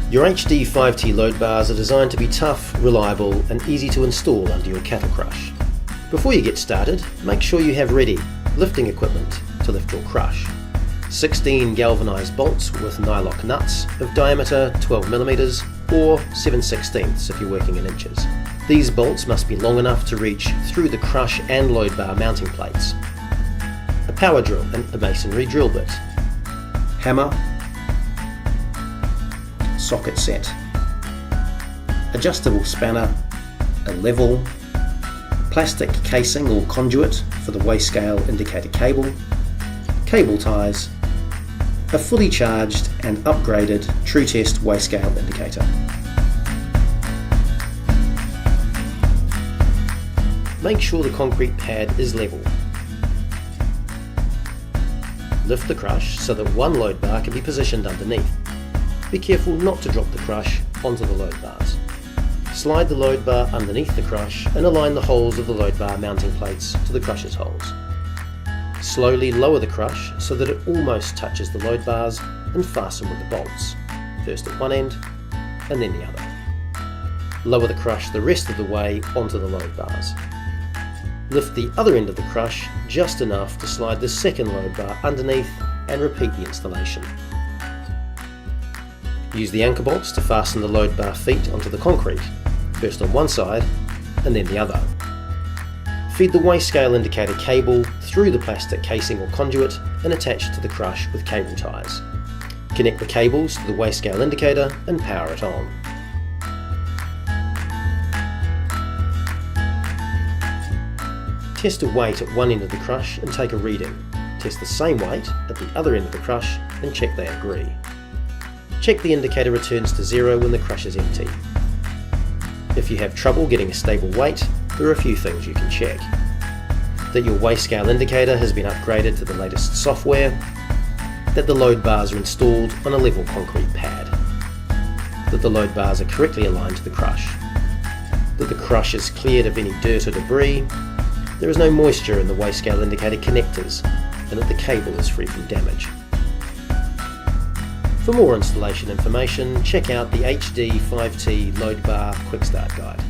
Your HD5T load bars are designed to be tough, reliable and easy to install under your cattle crush. Before you get started, make sure you have ready lifting equipment to lift your crush. 16 galvanised bolts with nylock nuts of diameter 12mm or 7/16 if you're working in inches. These bolts must be long enough to reach through the crush and load bar mounting plates. A power drill and a masonry drill bit. Hammer. Socket set. Adjustable spanner. A level. Plastic casing or conduit for the weigh scale indicator cable. Cable ties. A fully charged and upgraded Tru-Test weigh scale indicator. Make sure the concrete pad is level. Lift the crush so that one load bar can be positioned underneath. Be careful not to drop the crush onto the load bars. Slide the load bar underneath the crush and align the holes of the load bar mounting plates to the crush's holes. Slowly lower the crush so that it almost touches the load bars and fasten with the bolts, first at one end and then the other. Lower the crush the rest of the way onto the load bars. Lift the other end of the crush just enough to slide the second load bar underneath and repeat the installation. Use the anchor bolts to fasten the load bar feet onto the concrete, first on one side and then the other. Feed the weigh scale indicator cable through the plastic casing or conduit and attach it to the crush with cable ties. Connect the cables to the weigh scale indicator and power it on. Test a weight at one end of the crush and take a reading. Test the same weight at the other end of the crush and check they agree. Check the indicator returns to 0 when the crush is empty. If you have trouble getting a stable weight, there are a few things you can check. That your weigh scale indicator has been upgraded to the latest software, that the load bars are installed on a level concrete pad, that the load bars are correctly aligned to the crush, that the crush is cleared of any dirt or debris, there is no moisture in the weigh scale indicator connectors, and that the cable is free from damage. For more installation information, check out the HD5T Load Bar Quick Start Guide.